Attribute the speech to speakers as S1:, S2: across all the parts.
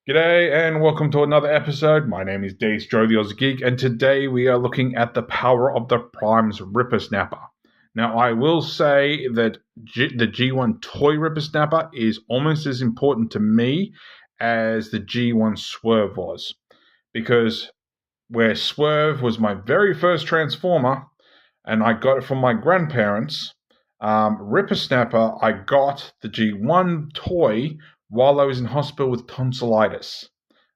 S1: G'day and welcome to another episode. My name is Daethstro, the Aussie Geek, and today we are looking at the power of the Prime's Rippersnapper. Now, I will say that the G1 toy Rippersnapper is almost as important to me as the G1 Swerve was, because where Swerve was my very first Transformer, and I got it from my grandparents, Rippersnapper, I got the G1 toy while I was in hospital with tonsillitis.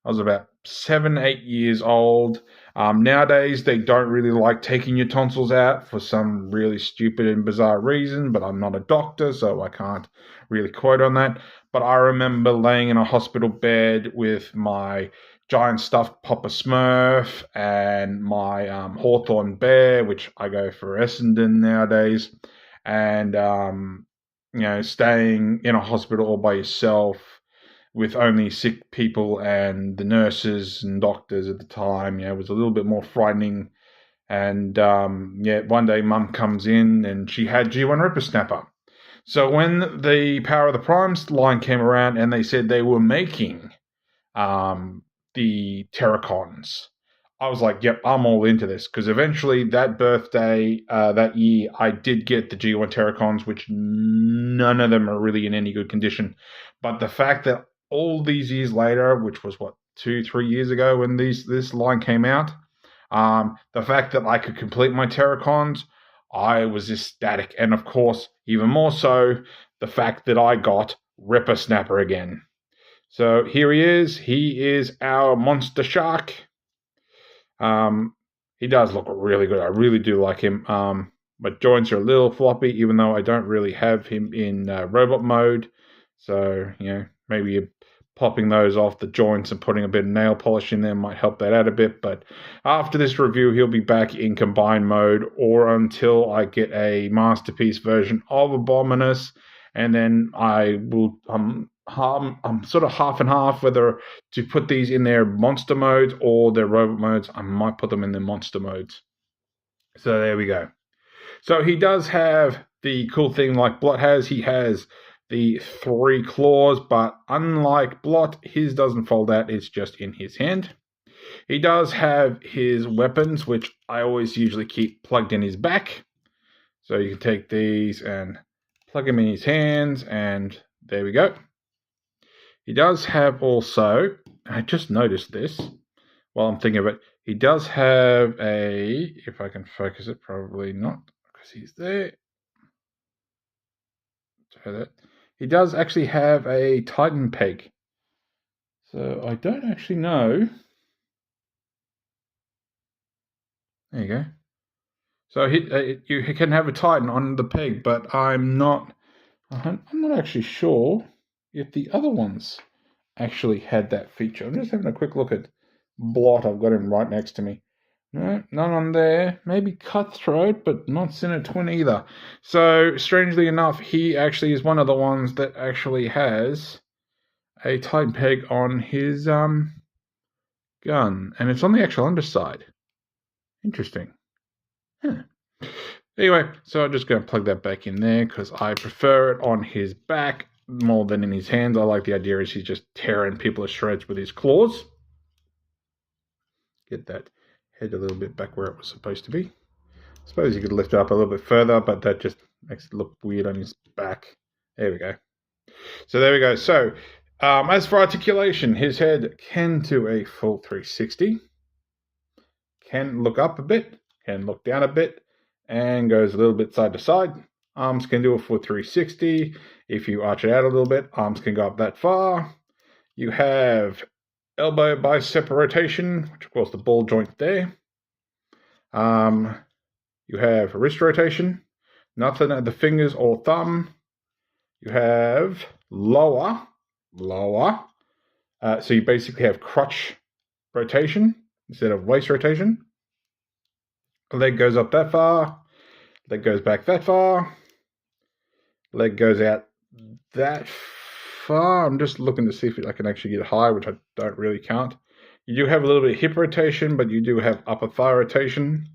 S1: I was about 7, 8 years old. Nowadays, they don't really like taking your tonsils out for some really stupid and bizarre reason, but I'm not a doctor, so I can't really quote on that. But I remember laying in a hospital bed with my giant stuffed Papa Smurf and my Hawthorne bear, which I go for Essendon nowadays, and staying in a hospital all by yourself with only sick people and the nurses and doctors at the time, was a little bit more frightening. And one day Mum comes in and she had G1 Rippersnapper. So when the Power of the Primes line came around and they said they were making the Terracons, I was like, yep, I'm all into this. Because eventually that birthday, that year, I did get the G1 Terracons, which none of them are really in any good condition. But the fact that all these years later, which was 2-3 years ago when this line came out, the fact that I could complete my Terracons, I was ecstatic. And of course, even more so, the fact that I got Rippersnapper again. So here he is. He is our monster shark. He does look really good. I really do like him. My joints are a little floppy, even though I don't really have him in robot mode. So, maybe popping those off the joints and putting a bit of nail polish in there might help that out a bit. But after this review, he'll be back in combined mode, or until I get a masterpiece version of Abominus, and then I will I'm sort of half and half whether to put these in their monster modes or their robot modes. I might put them in their monster modes. So there we go. So he does have the cool thing like Blot has. He has the 3 claws, but unlike Blot, his doesn't fold out. It's just in his hand. He does have his weapons, which I always usually keep plugged in his back. So you can take these and plug them in his hands, and there we go. He does have also, I just noticed this while I'm thinking of it, he does have if I can focus it, probably not, because he's there. He does actually have a Titan peg. So I don't actually know. There you go. So you can have a Titan on the peg, but I'm not actually sure if the other ones actually had that feature. I'm just having a quick look at Blot. I've got him right next to me. No, none on there. Maybe Cutthroat, but not Center Twin either. So, strangely enough, he actually is one of the ones that actually has a Titan peg on his gun. And it's on the actual underside. Interesting. Anyway, so I'm just going to plug that back in there because I prefer it on his back more than in his hands. I like the idea is he's just tearing people to shreds with his claws. Get that head a little bit back where it was supposed to be. I suppose you could lift it up a little bit further, but that just makes it look weird on his back. There we go. So there we go. So as for articulation, his head can do a full 360. Can look up a bit, can look down a bit, and goes a little bit side to side. Arms can do a full 360. If you arch it out a little bit, arms can go up that far. You have elbow bicep rotation, which of course the ball joint there. You have wrist rotation, nothing at the fingers or thumb. You have lower. So you basically have crotch rotation instead of waist rotation. Leg goes up that far. Leg goes back that far. Leg goes out that far. I'm just looking to see if I can actually get high, which I don't really count. You do have a little bit of hip rotation, but you do have upper thigh rotation.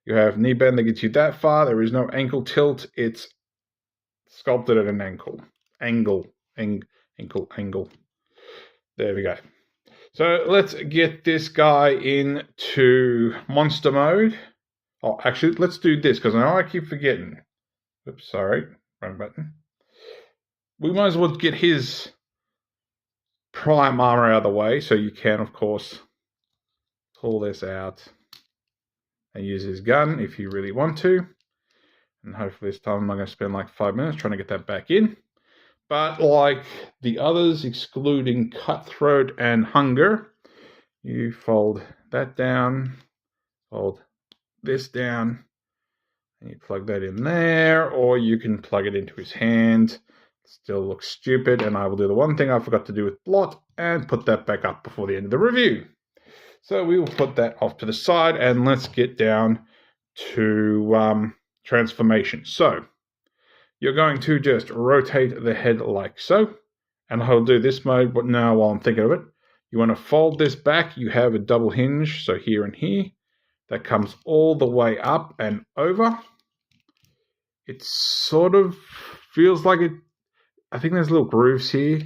S1: You have knee bend that gets you that far. There is no ankle tilt. It's sculpted at an angle. There we go. So let's get this guy into monster mode. Oh, actually, let's do this because I know I keep forgetting. Oops, sorry, wrong button. We might as well get his prime armor out of the way, so you can, of course, pull this out and use his gun if you really want to. And hopefully this time I'm not going to spend like 5 minutes trying to get that back in. But like the others, excluding Cutthroat and Hunger, you fold that down, fold this down, and you plug that in there, or you can plug it into his hand. Still looks stupid, and I will do the one thing I forgot to do with Blot and put that back up before the end of the review. So we will put that off to the side, and let's get down to transformation. So you're going to just rotate the head like so, and I'll do this mode, but now while I'm thinking of it, you want to fold this back. You have a double hinge, so here and here, that comes all the way up and over. It sort of feels like it. I think there's little grooves here,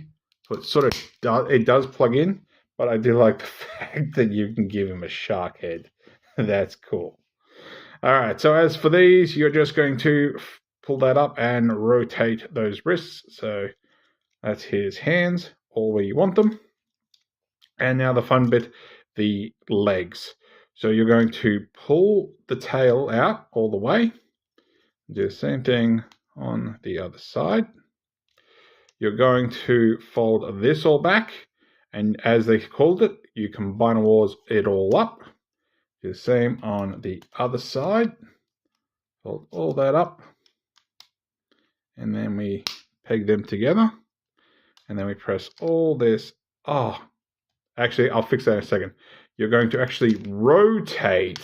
S1: so it does plug in. But I do like the fact that you can give him a shark head. That's cool. All right, so as for these, you're just going to pull that up and rotate those wrists. So that's his hands, all where you want them. And now the fun bit, the legs. So you're going to pull the tail out all the way. Do the same thing on the other side. You're going to fold this all back. And as they called it, you combine it all up. Do the same on the other side. Fold all that up. And then we peg them together. And then we press all this. Oh, actually, I'll fix that in a second. You're going to actually rotate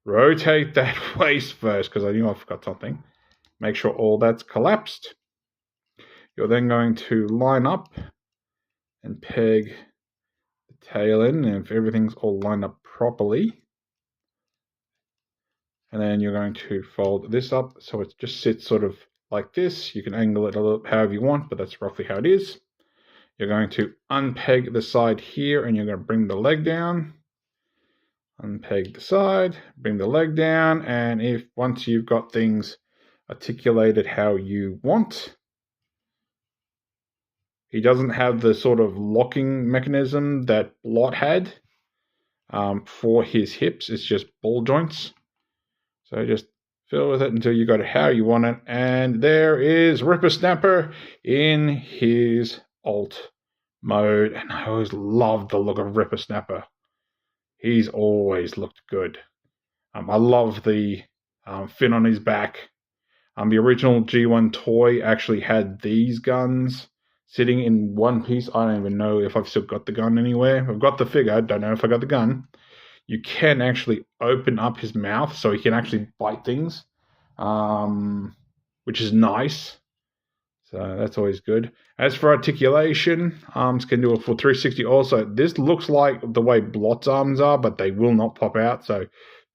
S1: that waist first, because I knew I forgot something. Make sure all that's collapsed. You're then going to line up and peg the tail in, and if everything's all lined up properly, and then you're going to fold this up so it just sits sort of like this. You can angle it a little however you want, but that's roughly how it is. You're going to unpeg the side here, and you're going to bring the leg down. Unpeg the side, bring the leg down, and once you've got things articulated how you want, he doesn't have the sort of locking mechanism that Blot had for his hips. It's just ball joints. So just fill with it until you got it how you want it. And there is Rippersnapper in his alt mode. And I always loved the look of Rippersnapper. He's always looked good. I love the fin on his back. The original G1 toy actually had these guns sitting in one piece. I don't even know if I've still got the gun anywhere. I've got the figure. I don't know if I got the gun. You can actually open up his mouth so he can actually bite things, which is nice. So that's always good. As for articulation, arms can do a full 360 also. This looks like the way Blot's arms are, but they will not pop out, so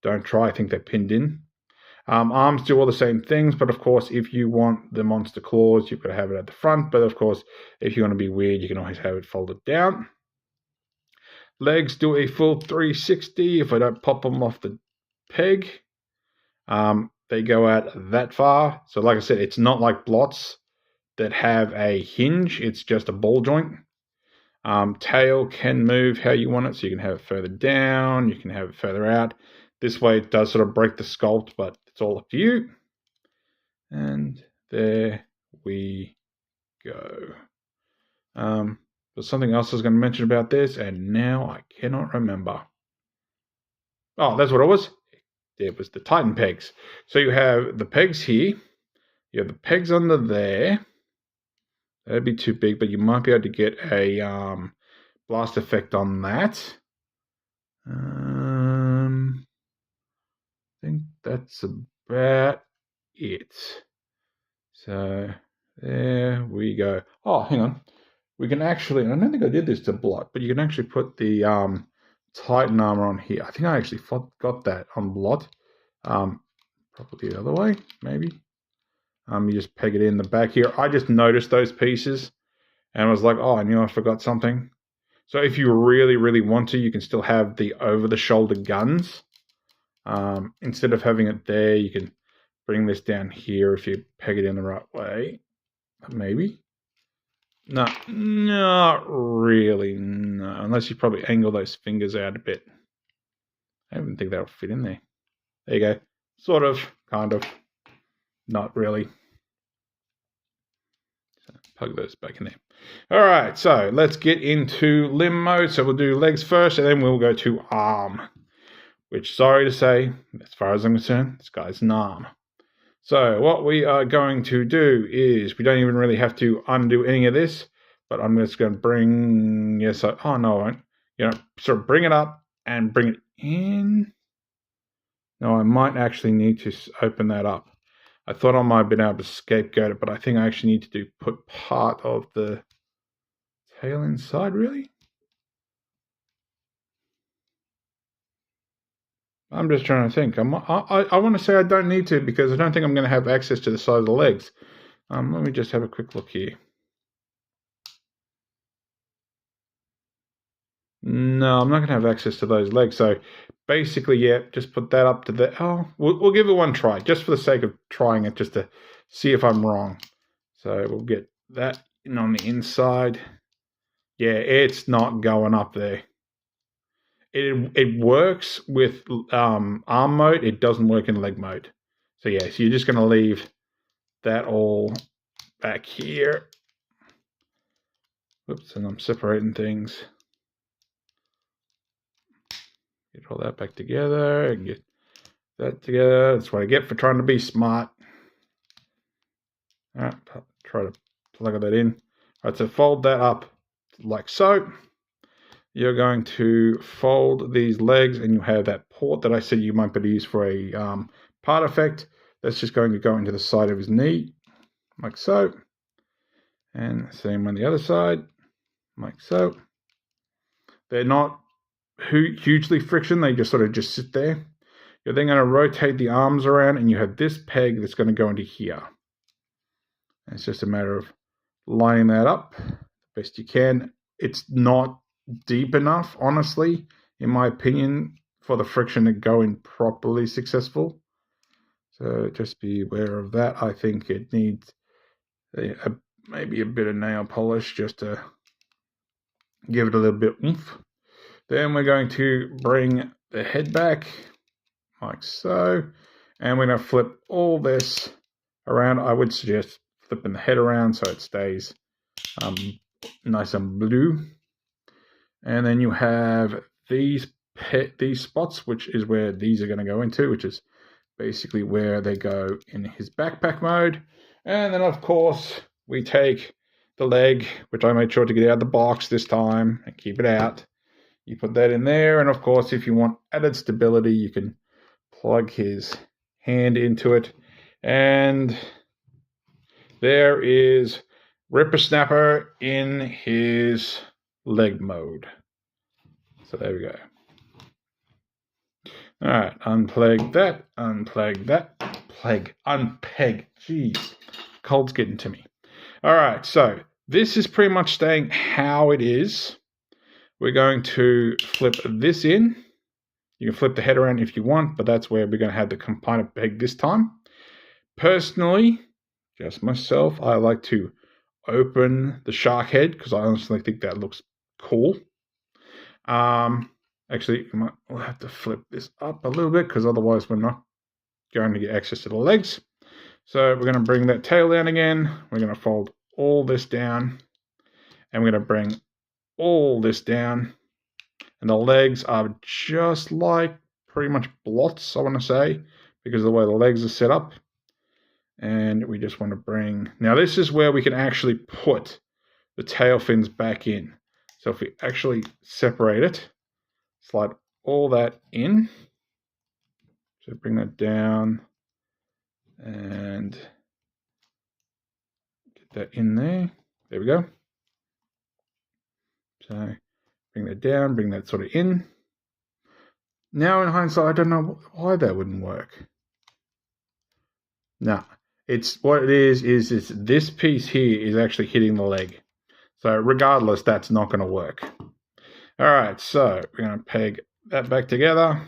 S1: don't try. I think they're pinned in. Arms do all the same things, but of course, if you want the monster claws, you've got to have it at the front. But of course, if you want to be weird, you can always have it folded down. Legs do a full 360 if I don't pop them off the peg. They go out that far. So like I said, it's not like Blots that have a hinge. It's just a ball joint. Tail can move how you want it, so you can have it further down, you can have it further out. This way it does sort of break the sculpt, but it's all up to you. And there we go. There's something else I was going to mention about this, and now I cannot remember. Oh, that's what it was. It was the Titan pegs. So you have the pegs here. You have the pegs under there. That'd be too big, but you might be able to get a blast effect on that. I think that's about it. So there we go. Oh, hang on. We can actually, I don't think I did this to Blot, but you can actually put the Titan armor on here. I think I actually got that on Blot. Probably the other way, maybe. You just peg it in the back here. I just noticed those pieces, And I was like, oh, I knew I forgot something. So if you really, really want to, you can still have the over-the-shoulder guns. Instead of having it there, you can bring this down here if you peg it in the right way. Maybe. No, not really. No, unless you probably angle those fingers out a bit. I don't even think that'll fit in there. There you go. Sort of, kind of. Not really. So plug those back in there. All right, so let's get into limb mode. So we'll do legs first, and then we'll go to arm. Which, sorry to say, as far as I'm concerned, this guy's an arm. So what we are going to do is, we don't even really have to undo any of this, but I'm just going to bring, oh no, I won't. Sort of bring it up and bring it in. No, I might actually need to open that up. I thought I might have been able to scapegoat it, but I think I actually need to put part of the tail inside, really? I'm just trying to think. I want to say I don't need to, because I don't think I'm going to have access to the side of the legs. Let me just have a quick look here. No, I'm not going to have access to those legs. So basically, yeah, just put that up to the... Oh, we'll give it one try, just for the sake of trying it, just to see if I'm wrong. So we'll get that in on the inside. Yeah, it's not going up there. It works with arm mode. It doesn't work in leg mode. So yeah, so you're just going to leave that all back here. Whoops, and I'm separating things. Get all that back together and get that together. That's what I get for trying to be smart. All right, try to plug that in. All right, so fold that up like so. You're going to fold these legs, and you have that port that I said you might be able to use for a part effect. That's just going to go into the side of his knee, like so. And same on the other side, like so. They're not hugely friction, they just sort of just sit there. You're then going to rotate the arms around, and you have this peg that's going to go into here. And it's just a matter of lining that up the best you can. It's not deep enough, honestly, in my opinion, for the friction to go in properly successful. So just be aware of that. I think it needs maybe a bit of nail polish just to give it a little bit oomph. Then we're going to bring the head back like so, and we're going to flip all this around. I would suggest flipping the head around so it stays nice and blue. And then you have these spots, which is where these are going to go into, which is basically where they go in his backpack mode. And then, of course, we take the leg, which I made sure to get out of the box this time and keep it out. You put that in there, and of course, if you want added stability, you can plug his hand into it. And there is Rippersnapper in his leg mode. So there we go. All right, unplug that, unpeg. Jeez, cold's getting to me. All right, so this is pretty much staying how it is. We're going to flip this in. You can flip the head around if you want, but that's where we're going to have the component peg this time. Personally, just myself, I like to open the shark head because I honestly think that looks cool. Actually, we'll have to flip this up a little bit because otherwise we're not going to get access to the legs. So we're going to bring that tail down again. We're going to fold all this down, and we're going to bring all this down. And the legs are just like pretty much blots, I want to say, because of the way the legs are set up. And we just want to bring... Now this is where we can actually put the tail fins back in. So if we actually separate it, slide all that in. So bring that down and get that in there. There we go. So bring that down, bring that sort of in. Now in hindsight, I don't know why that wouldn't work. No, it's what it is it's this piece here is actually hitting the leg. So regardless, that's not going to work. All right, so we're going to peg that back together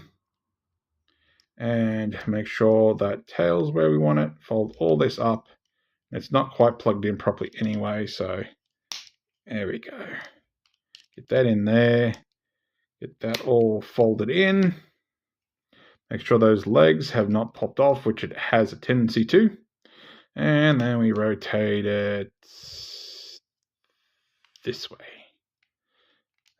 S1: and make sure that tail's where we want it. Fold all this up. It's not quite plugged in properly anyway, so there we go. Get that in there. Get that all folded in. Make sure those legs have not popped off, which it has a tendency to. And then we rotate it this way.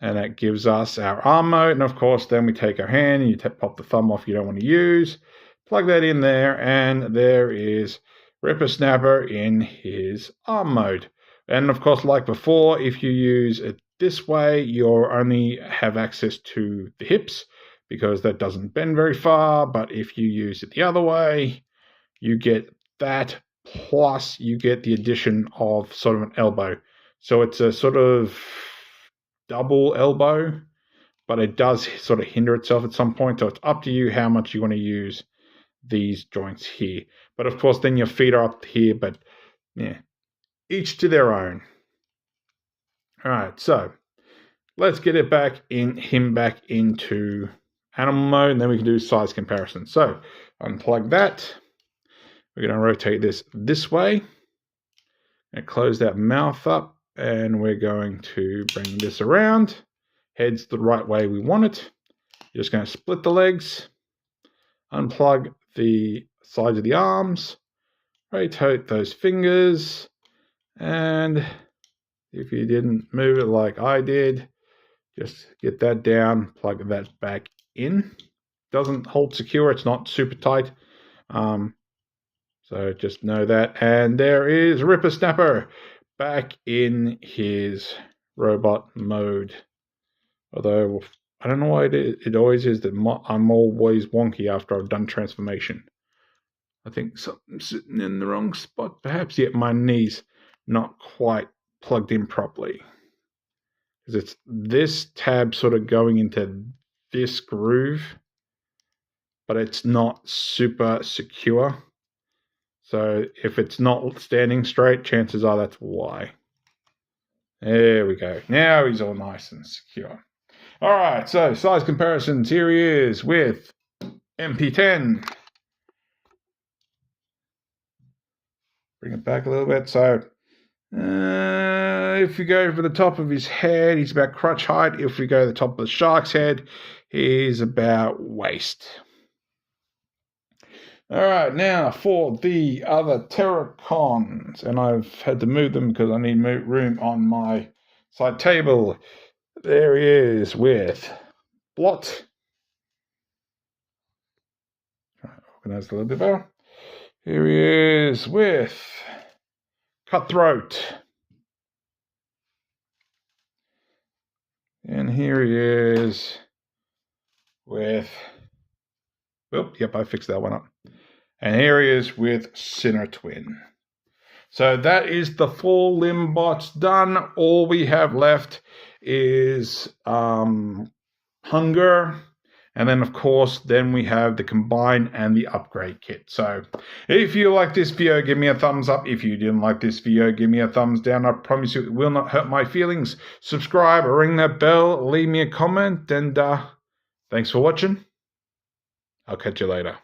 S1: And that gives us our arm mode. And of course, then we take our hand and you pop the thumb off you don't want to use. Plug that in there, and there is Rippersnapper in his arm mode. And of course, like before, if you use it this way, you'll only have access to the hips because that doesn't bend very far. But if you use it the other way, you get that, plus you get the addition of sort of an elbow. So it's a sort of double elbow, but it does sort of hinder itself at some point. So it's up to you how much you want to use these joints here. But of course, then your feet are up here, but yeah, each to their own. All right, so let's get it back into animal mode, and then we can do size comparison. So unplug that. We're going to rotate this way and close that mouth up, and we're going to bring this around. Head's the right way we want it. You're just going to split the legs, unplug the sides of the arms, rotate those fingers, and if you didn't move it like I did, just get that down, plug that back in. Doesn't hold secure, it's not super tight. So just know that. And there is Rippersnapper back in his robot mode. Although I don't know why it always is that I'm always wonky after I've done transformation. I think something's sitting in the wrong spot. Perhaps yet my knee's not quite plugged in properly. Because it's this tab sort of going into this groove, but it's not super secure. So if it's not standing straight, chances are that's why. There we go. Now he's all nice and secure. All right, so size comparisons. Here he is with MP10. Bring it back a little bit. So if we go for the top of his head, he's about crotch height. If we go to the top of the shark's head, he's about waist. All right, now for the other Terracons, and I've had to move them because I need room on my side table. There he is with Blot. Try to organize a little bit better. Here he is with Cutthroat. And here he is with... Oh, yep, I fixed that one up. And here he is with Sinner Twin. So that is the 4 limb bots done. All we have left is Hunger. And then, of course, then we have the Combine and the Upgrade kit. So if you like this video, give me a thumbs up. If you didn't like this video, give me a thumbs down. I promise you it will not hurt my feelings. Subscribe, ring that bell, leave me a comment, and thanks for watching. I'll catch you later.